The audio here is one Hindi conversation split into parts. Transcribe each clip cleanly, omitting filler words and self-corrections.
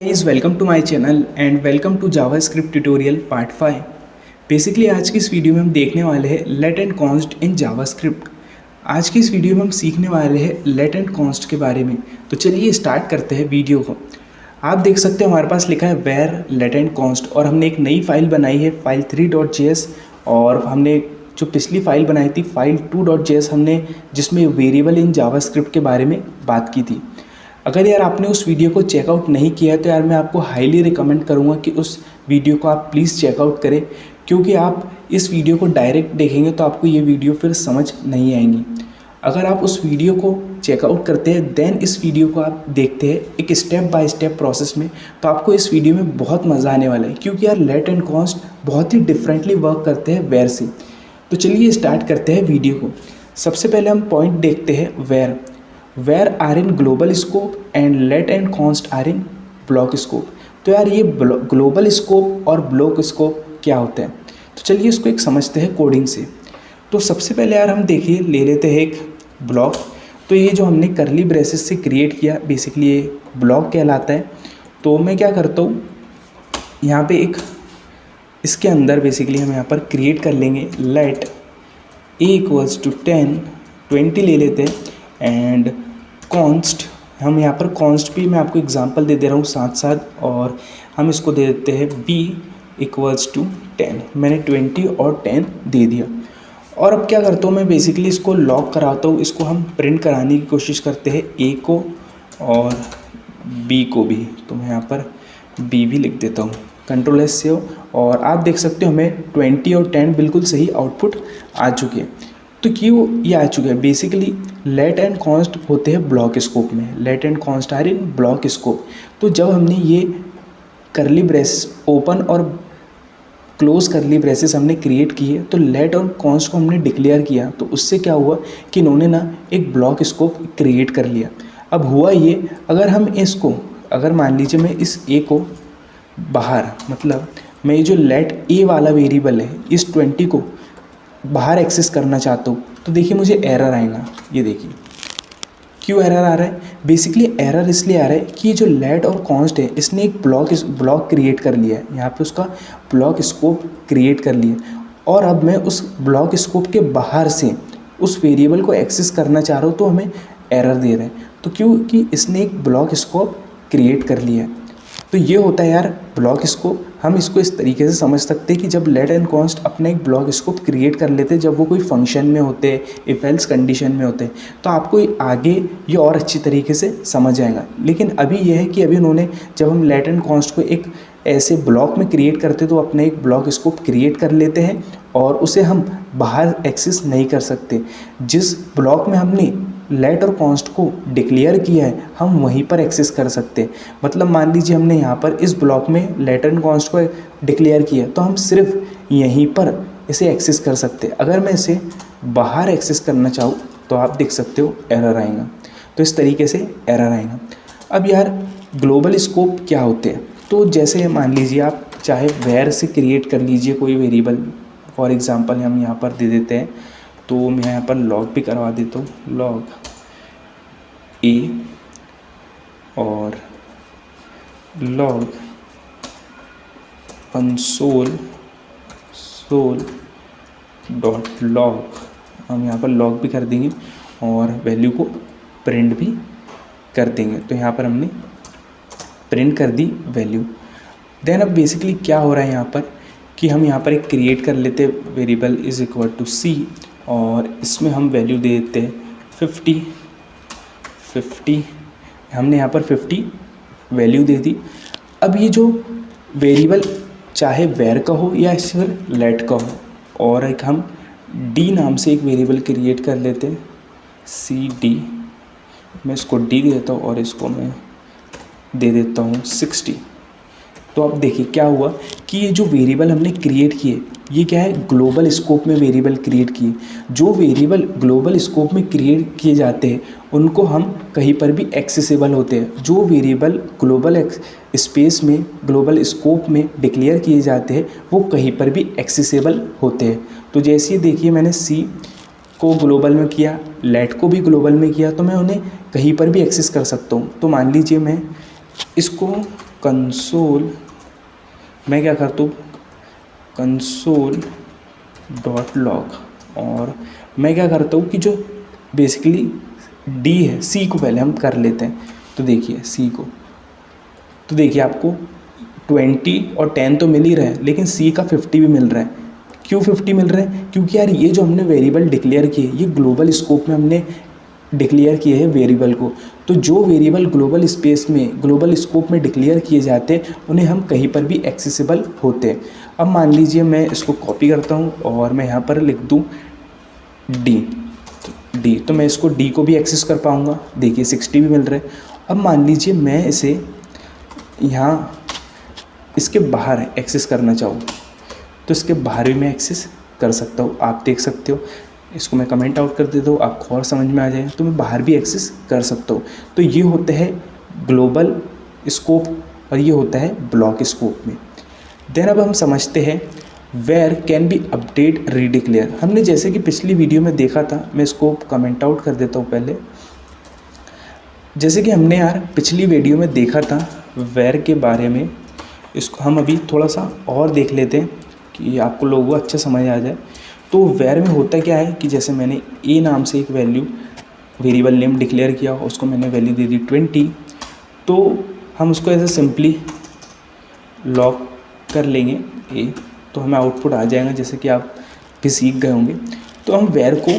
Guys, welcome to my channel and welcome to JavaScript tutorial part 5। Basically आज की इस वीडियो में हम देखने वाले हैं let and const in JavaScript. आज की इस वीडियो में हम सीखने वाले हैं लेट एंड कॉन्स्ट के बारे में। तो चलिए स्टार्ट करते हैं वीडियो को। आप देख सकते हो हमारे पास लिखा है वेर लेट एंड कॉन्स्ट और हमने एक नई फाइल बनाई है फाइल 3.js और हमने जो पिछली फाइल बनाई थी फाइल 2.js हमने जिसमें वेरिएबल इन जावास्क्रिप्ट के बारे में बात की थी। अगर यार आपने उस वीडियो को चेकआउट नहीं किया तो यार मैं आपको हाईली रिकमेंड करूँगा कि उस वीडियो को आप प्लीज़ चेकआउट करें, क्योंकि आप इस वीडियो को डायरेक्ट देखेंगे तो आपको ये वीडियो फिर समझ नहीं आएंगी। अगर आप उस वीडियो को चेकआउट करते हैं देन इस वीडियो को आप देखते हैं एक स्टेप बाय स्टेप प्रोसेस में, तो आपको इस वीडियो में बहुत मज़ा आने वाला है, क्योंकि यार लेट एंड कॉन्स्ट बहुत ही डिफरेंटली वर्क करते हैं वेर से। तो चलिए स्टार्ट करते हैं वीडियो को। सबसे पहले हम पॉइंट देखते हैं var are in global scope and let and const are in block scope. तो यार ये ग्लोबल स्कोप और ब्लॉक स्कोप क्या होते हैं, तो चलिए इसको एक समझते हैं कोडिंग से। तो सबसे पहले यार हम देखिए ले लेते हैं एक ब्लॉक। तो ये जो हमने करली ब्रेसेस से क्रिएट किया बेसिकली ये ब्लॉक कहलाता है। तो मैं क्या करता हूँ यहाँ पे एक इसके अंदर बेसिकली हम यहाँ पर क्रिएट कर लेंगे लेट a इक्वल्स टू 20 ले लेते हैं एंड कॉन्स्ट हम यहाँ पर कॉन्स्ट भी मैं आपको एग्जांपल दे रहा हूँ साथ साथ, और हम इसको दे देते हैं b इक्वल्स टू 10। मैंने 20 और 10 दे दिया। और अब क्या करता हूँ मैं बेसिकली इसको लॉक कराता हूँ, इसको हम प्रिंट कराने की कोशिश करते हैं a को और b को भी। तो मैं यहाँ पर b भी लिख देता हूँ, कंट्रोल एस से हो, और आप देख सकते हो हमें 20 और 10 बिल्कुल सही आउटपुट आ चुके हैं। तो क्यों ये आ चुके हैं, बेसिकली लेट एंड कॉन्स्ट होते हैं ब्लॉक स्कोप में, let and const are in block scope. तो जब हमने ये करली ब्रेस ओपन और क्लोज करली ब्रेसेस हमने क्रिएट किए तो लेट और कॉन्स्ट को हमने डिक्लेयर किया, तो उससे क्या हुआ कि इन्होंने ना एक ब्लॉक स्कोप क्रिएट कर लिया। अब हुआ ये, अगर हम इसको अगर मान लीजिए मैं इस ए को बाहर मतलब मैं ये जो लेट ए वाला वेरिएबल है इस 20 को बाहर एक्सेस करना चाहता हूँ, तो देखिए मुझे एरर आएगा। ये देखिए क्यों एरर आ रहा है, बेसिकली एरर इसलिए आ रहा है कि जो लेट और कॉन्स्ट है इसने एक ब्लॉक क्रिएट कर लिया है, यहाँ पे उसका ब्लॉक स्कोप क्रिएट कर लिया, और अब मैं उस ब्लॉक स्कोप के बाहर से उस वेरिएबल को एक्सेस करना चाह रहा हूँ तो हमें एरर दे रहे हैं। तो क्योंकि इसने एक ब्लॉक स्कोप क्रिएट कर लिया है। तो ये होता है यार ब्लॉक स्कोप। हम इसको इस तरीके से समझ सकते हैं कि जब लेट एंड कॉन्स्ट अपना एक ब्लॉक स्कोप क्रिएट कर लेते हैं, जब वो कोई फंक्शन में होते हैं, इफ एल्स कंडीशन में होते हैं, तो आपको आगे ये और अच्छी तरीके से समझ आएगा। लेकिन अभी ये है कि अभी उन्होंने जब हम लेट एंड कॉन्स्ट को एक ऐसे ब्लॉक में क्रिएट करते तो अपना एक ब्लॉक स्कोप क्रिएट कर लेते हैं और उसे हम बाहर एक्सेस नहीं कर सकते। जिस ब्लॉक में हमने लेट और कॉन्स्ट को डिक्लेयर किया है हम वहीं पर एक्सेस कर सकते हैं। मतलब मान लीजिए हमने यहाँ पर इस ब्लॉक में लेट एंड कॉन्स्ट को डिक्लेयर किया तो हम सिर्फ यहीं पर इसे एक्सेस कर सकते हैं। अगर मैं इसे बाहर एक्सेस करना चाहूँ तो आप देख सकते हो एरर आएगा। तो इस तरीके से एरर आएगा। अब यार ग्लोबल स्कोप क्या होते हैं, तो जैसे मान लीजिए आप चाहे वेर से क्रिएट कर लीजिए कोई वेरिएबल, फॉर एग्जांपल हम यहाँ पर दे देते हैं, तो मैं यहाँ पर लॉग भी करवा देता हूँ, लॉग ए और लॉग कंसोल डॉट लॉग हम यहाँ पर लॉग भी कर देंगे और वैल्यू को प्रिंट भी कर देंगे। तो यहाँ पर हमने प्रिंट कर दी वैल्यू। देन अब बेसिकली क्या हो रहा है यहाँ पर कि हम यहाँ पर एक क्रिएट कर लेते वेरिएबल इज इक्वल टू सी और इसमें हम वैल्यू दे देते हैं 50। हमने यहाँ पर 50 वैल्यू दे दी। अब ये जो वेरिएबल चाहे वेर का हो या फिर लेट का हो, और एक हम डी नाम से एक वेरिएबल क्रिएट कर लेते हैं सी डी। मैं इसको डी दे देता हूँ और इसको मैं दे देता हूँ 60। तो अब देखिए क्या हुआ कि ये जो वेरिएबल हमने क्रिएट किए ये क्या है, ग्लोबल स्कोप में वेरिएबल क्रिएट किए। जो वेरिएबल ग्लोबल स्कोप में क्रिएट किए जाते हैं उनको हम कहीं पर भी एक्सेसिबल होते हैं। जो वेरिएबल ग्लोबल स्पेस में ग्लोबल स्कोप में डिक्लेयर किए जाते हैं वो कहीं पर भी एक्सेसिबल होते हैं। तो जैसे देखिए मैंने सी को ग्लोबल में किया, लेट को भी ग्लोबल में किया, तो मैं उन्हें कहीं पर भी एक्सेस कर सकता हूँ। तो मान लीजिए मैं इसको कंसोल, मैं क्या करता हूँ कंसोल डॉट लॉग, और मैं क्या करता हूँ कि जो बेसिकली डी है, सी को पहले हम कर लेते हैं। तो देखिए सी को, तो देखिए आपको 20 और 10 तो मिल ही रहा है, लेकिन सी का 50 भी मिल रहा है। क्यों 50 मिल रहा है? क्योंकि यार ये जो हमने वेरिएबल डिक्लेयर किए, ये ग्लोबल स्कोप में हमने डिक्लेयर किए हैं वेरिएबल को। तो जो वेरिएबल ग्लोबल स्पेस में, ग्लोबल स्कोप में डिक्लेयर किए जाते हैं, उन्हें हम कहीं पर भी एक्सेसिबल होते हैं। अब मान लीजिए मैं इसको कॉपी करता हूँ और मैं यहाँ पर लिख दूँ डी, तो मैं इसको डी को भी एक्सेस कर पाऊँगा। देखिए 60 भी मिल रहा है। अब मान लीजिए मैं इसे यहाँ इसके बाहर एक्सेस करना चाहूँ, तो इसके बाहर भी मैं एक्सेस कर सकता हूँ। आप देख सकते हो, इसको मैं कमेंट आउट कर देता हूँ, आपको और समझ में आ जाए, तो मैं बाहर भी एक्सेस कर सकता हूँ। तो ये होता है ग्लोबल स्कोप और ये होता है ब्लॉक स्कोप में। देन अब हम समझते हैं वेयर कैन बी अपडेट रीडिक्लेयर। हमने जैसे कि पिछली वीडियो में देखा था, मैं इसको कमेंट आउट कर देता हूँ पहले। जैसे कि हमने यार पिछली वीडियो में देखा था वेयर के बारे में, इसको हम अभी थोड़ा सा और देख लेते हैं कि आपको लोगों को अच्छा समझ आ जाए। तो वेयर में होता क्या है कि जैसे मैंने ए नाम से एक वैल्यू वेरिएबल नेम डिक्लेयर किया, उसको मैंने वैल्यू दे दी 20, तो हम उसको ऐसे सिंपली लॉक कर लेंगे ए, तो हमें आउटपुट आ जाएगा, जैसे कि आप भी सीख गए होंगे। तो हम वेयर को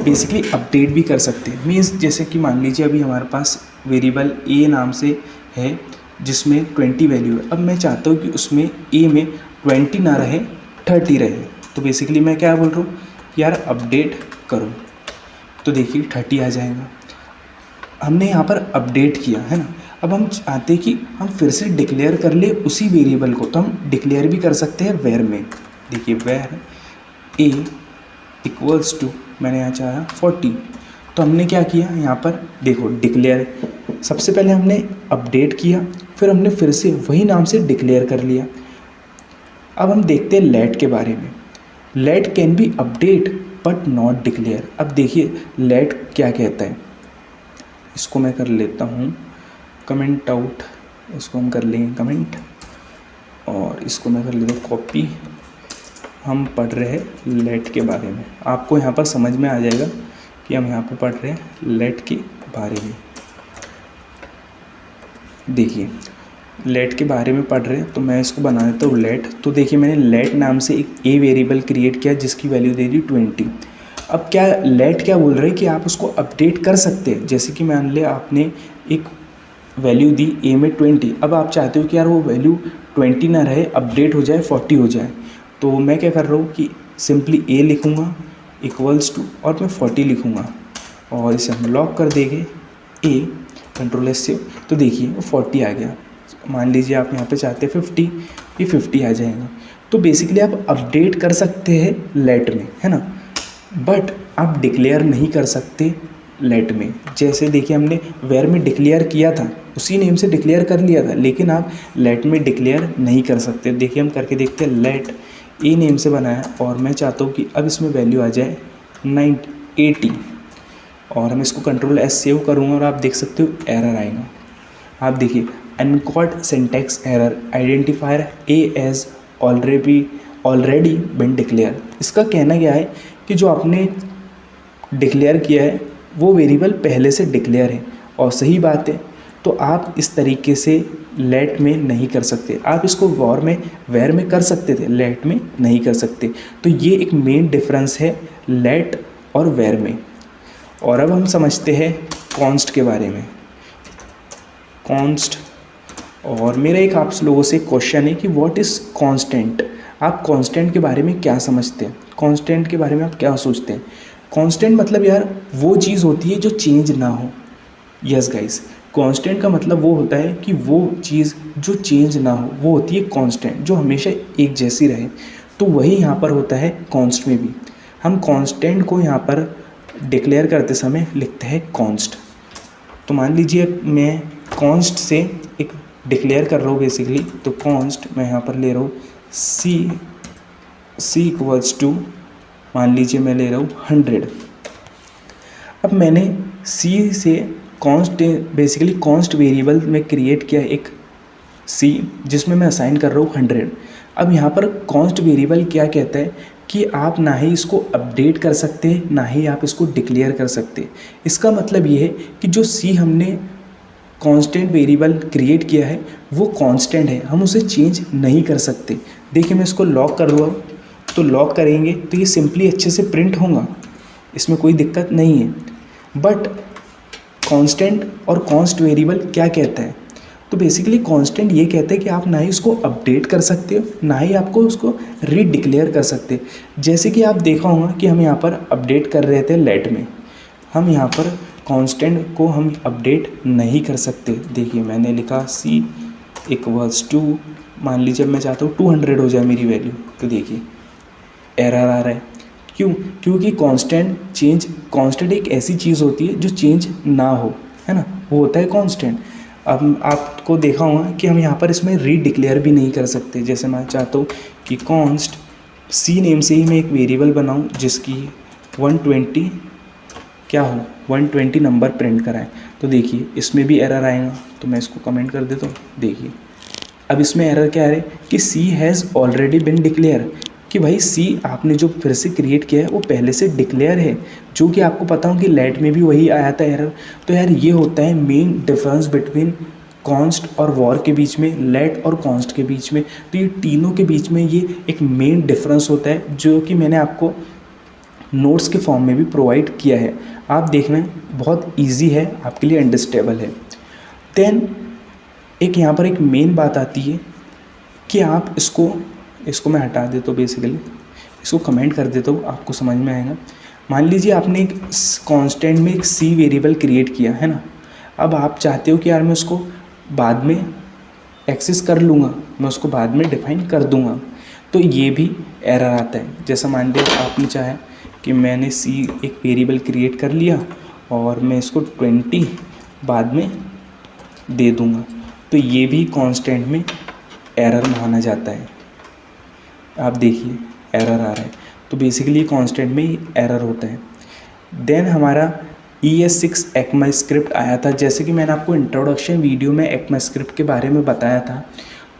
बेसिकली अपडेट भी कर सकते हैं। मीन्स जैसे कि मान लीजिए अभी हमारे पास वेरिएबल ए नाम से है जिसमें 20 वैल्यू है। अब मैं चाहता हूँ कि उसमें ए में 20 ना रहे, 30 रहे। तो बेसिकली मैं क्या बोल रहा हूँ यार अपडेट करो, तो देखिए 30 आ जाएगा। हमने यहाँ पर अपडेट किया है ना। अब हम चाहते हैं कि हम फिर से डिक्लेयर कर ले उसी वेरिएबल को, तो हम डिक्लेयर भी कर सकते हैं वेयर में। देखिए वेयर ए इक्वल्स टू, मैंने यहाँ चाहा 40, तो हमने क्या किया यहाँ पर देखो डिक्लेयर, सबसे पहले हमने अपडेट किया, फिर हमने फिर से वही नाम से डिक्लेयर कर लिया। अब हम देखते हैं लेट के बारे में। Let can be update but not declare. अब देखिए लेट क्या कहता है, इसको मैं कर लेता हूँ कमेंट आउट, इसको हम कर लेंगे कमेंट, और इसको मैं कर लेता हूँ कॉपी। हम पढ़ रहे हैं लेट के बारे में, आपको यहाँ पर समझ में आ जाएगा कि हम यहाँ पर पढ़ रहे हैं लेट के बारे में। देखिए लेट के बारे में पढ़ रहे हैं, तो मैं इसको बना देता हूँ लेट। तो देखिए मैंने लेट नाम से एक ए वेरिएबल क्रिएट किया जिसकी वैल्यू दे दी 20। अब क्या लेट क्या बोल रहा है कि आप उसको अपडेट कर सकते हैं। जैसे कि मान लिया आपने एक वैल्यू दी ए में 20, अब आप चाहते हो कि यार वो वैल्यू 20 ना रहे, अपडेट हो जाए 40 हो जाए। तो मैं क्या कर रहा हूँ कि सिंपली ए लिखूँगा इक्वल्स टू और मैं 40 लिखूँगा, और इसे हम लॉक कर देंगे ए, कंट्रोल एस से। तो देखिए वो 40 आ गया। मान लीजिए आप यहाँ पे चाहते हैं 50, ये 50 आ जाएगा। तो बेसिकली आप अपडेट कर सकते हैं लेट में, है ना, बट आप डिक्लेयर नहीं कर सकते लेट में। जैसे देखिए हमने वेयर में डिक्लेयर किया था, उसी नेम से डिक्लेयर कर लिया था, लेकिन आप लेट में डिक्लेयर नहीं कर सकते। देखिए हम करके देखते हैं, लेट ए नेम से बनाया और मैं चाहता हूँ कि अब इसमें वैल्यू आ जाए 80, और मैं इसको कंट्रोल एस सेव करूँगा और आप देख सकते हो एरर आएगा। आप देखिए uncaught syntax error, identifier a has already been declared. इसका कहना क्या है कि जो आपने डिक्लेयर किया है वो वेरिएबल पहले से डिक्लेयर है, और सही बात है। तो आप इस तरीके से लेट में नहीं कर सकते, आप इसको वेयर में कर सकते थे, लेट में नहीं कर सकते। तो ये एक मेन डिफरेंस है लेट और वेयर में। और अब हम समझते हैं कॉन्स्ट के बारे में। कॉन्स्ट, और मेरा एक आप लोगों से क्वेश्चन है कि व्हाट इज़ कांस्टेंट। आप कांस्टेंट के बारे में क्या समझते हैं, कांस्टेंट के बारे में आप क्या सोचते हैं। कांस्टेंट मतलब यार वो चीज़ होती है जो चेंज ना हो। यस गाइस, कांस्टेंट का मतलब वो होता है कि वो चीज़ जो चेंज ना हो वो होती है कांस्टेंट, जो हमेशा एक जैसी रहे। तो वही यहाँ पर होता है कॉन्स्ट में भी। हम कांस्टेंट को यहाँ पर डिक्लेयर करते समय लिखते हैं कॉन्स्ट। तो मान लीजिए मैं कॉन्स्ट से एक डिक्लेयर कर रहा हूँ बेसिकली, तो कॉन्स्ट मैं यहाँ पर ले रहा हूँ सी इक्वल्स टू, मान लीजिए मैं ले रहा हूँ 100। अब मैंने सी से कॉन्स्ट बेसिकली कॉन्स्ट वेरिएबल में क्रिएट किया एक सी जिसमें मैं असाइन कर रहा हूँ 100। अब यहाँ पर कॉन्स्ट वेरिएबल क्या कहता है कि आप ना ही इसको अपडेट कर सकते हैं ना ही आप इसको डिक्लेयर कर सकते। इसका मतलब ये है कि जो सी हमने कांस्टेंट वेरिएबल क्रिएट किया है वो कांस्टेंट है, हम उसे चेंज नहीं कर सकते। देखिए मैं इसको लॉक कर दूँ तो लॉक करेंगे तो ये सिंपली अच्छे से प्रिंट होगा, इसमें कोई दिक्कत नहीं है। बट कांस्टेंट और कॉन्स्ट वेरिएबल क्या कहता है, तो बेसिकली कांस्टेंट ये कहता है कि आप ना ही उसको अपडेट कर सकते हो ना ही आपको उसको रीडिक्लेयर कर सकते। जैसे कि आप देखा होगा कि हम यहाँ पर अपडेट कर रहे थे लेट में, हम यहाँ पर कांस्टेंट को हम अपडेट नहीं कर सकते। देखिए मैंने लिखा सी इक्वल्स टू, मान लीजिए मैं चाहता हूँ 200 हो जाए मेरी वैल्यू, तो देखिए एरर आ रहा है। क्यों? क्योंकि कांस्टेंट एक ऐसी चीज़ होती है जो चेंज ना हो, है ना, वो होता है कांस्टेंट। अब आपको देखा होगा कि हम यहाँ पर इसमें रीडिक्लेयर भी नहीं कर सकते। जैसे मैं चाहता हूँ कि कॉन्स्ट सी नेम से ही मैं एक वेरिएबल बनाऊँ जिसकी 120 क्या हो, 120 नंबर प्रिंट कराएं, तो देखिए इसमें भी एरर आएगा। तो मैं इसको कमेंट कर देता हूँ। देखिए अब इसमें एरर क्या है कि सी हैज़ ऑलरेडी बिन डिक्लेयर, कि भाई सी आपने जो फिर से क्रिएट किया है वो पहले से डिक्लेयर है, जो कि आपको पता हो कि लेट में भी वही आया था एरर। तो यार ये होता है मेन डिफरेंस बिटवीन कॉन्स्ट और वॉर के बीच में, लेट और कॉन्स्ट के बीच में। तो ये तीनों के बीच में ये एक मेन डिफरेंस होता है जो कि मैंने आपको नोट्स के फॉर्म में भी प्रोवाइड किया है। आप देखना बहुत ईजी है, आपके लिए अंडरस्टैंडेबल है। देन एक यहाँ पर एक मेन बात आती है कि आप इसको मैं हटा देता हूँ, बेसिकली इसको कमेंट कर देता हूँ, आपको समझ में आएगा। मान लीजिए आपने एक कांस्टेंट में एक सी वेरिएबल क्रिएट किया है ना, अब आप चाहते हो कि यार मैं उसको बाद में एक्सेस कर लूँगा, मैं उसको बाद में डिफाइन कर दूँगा, तो ये भी एरर आता है। जैसा मान लीजिए आपने चाहा कि मैंने सी एक वेरिएबल क्रिएट कर लिया और मैं इसको 20 बाद में दे दूँगा, तो ये भी कांस्टेंट में एरर माना जाता है। आप देखिए एरर आ रहा है, तो बेसिकली कांस्टेंट में ही एरर होता है। देन हमारा ES6 ECMAScript आया था। जैसे कि मैंने आपको इंट्रोडक्शन वीडियो में ECMAScript के बारे में बताया था,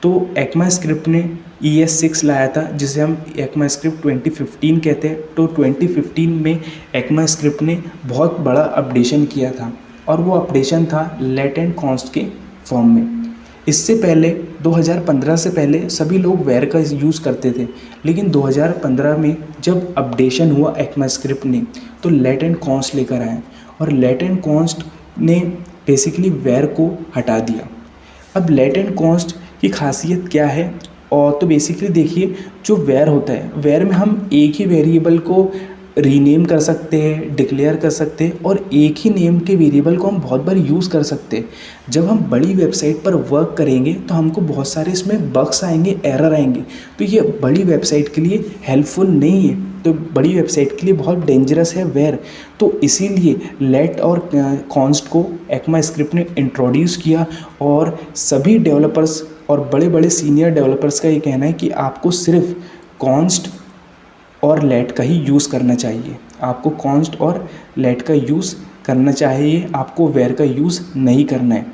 तो ECMAScript ने ES6 लाया था जिसे हम ECMAScript 2015 कहते हैं। तो 2015 में ECMAScript ने बहुत बड़ा अपडेशन किया था और वो अपडेशन था लेट एंड कॉन्स्ट के फॉर्म में। इससे पहले 2015 से पहले सभी लोग वेर का यूज़ करते थे, लेकिन 2015 में जब अपडेशन हुआ ECMAScript ने तो लेट एंड कॉन्स्ट लेकर आए और लेट एंड कॉन्स्ट ने बेसिकली वेर को हटा दिया। अब लेट एंड कॉन्स्ट की खासियत क्या है, और तो बेसिकली देखिए जो वेर होता है, वेर में हम एक ही वेरिएबल को रीनेम कर सकते हैं, डिक्लेयर कर सकते हैं और एक ही नेम के वेरिएबल को हम बहुत बार यूज़ कर सकते हैं। जब हम बड़ी वेबसाइट पर वर्क करेंगे तो हमको बहुत सारे इसमें बग्स आएंगे, एरर आएंगे, तो ये बड़ी वेबसाइट के लिए हेल्पफुल नहीं है, तो बड़ी वेबसाइट के लिए बहुत डेंजरस है वेर। तो इसीलिए लेट और कॉन्स्ट को ECMAScript ने इंट्रोड्यूस किया और सभी डेवलपर्स और बड़े बड़े सीनियर डेवलपर्स का ये कहना है कि आपको सिर्फ कॉन्स्ट और लेट का ही यूज़ करना चाहिए, आपको कॉन्स्ट और लेट का यूज़ करना चाहिए, आपको वेर का यूज़ नहीं करना है।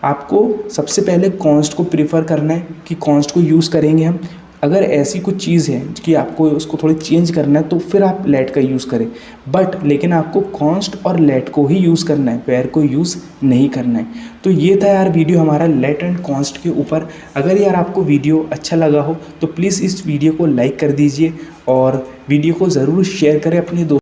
आपको सबसे पहले कॉन्स्ट को प्रीफर करना है कि कॉन्स्ट को यूज़ करेंगे हम। अगर ऐसी कुछ चीज़ है कि आपको उसको थोड़ी चेंज करना है तो फिर आप लेट का यूज़ करें, बट लेकिन आपको कॉन्स्ट और लेट को ही यूज़ करना है, वेर को यूज़ नहीं करना है। तो ये था यार वीडियो हमारा लेट एंड कॉन्स्ट के ऊपर। अगर यार आपको वीडियो अच्छा लगा हो तो प्लीज़ इस वीडियो को लाइक कर दीजिए और वीडियो को ज़रूर शेयर करें अपने दोस्तों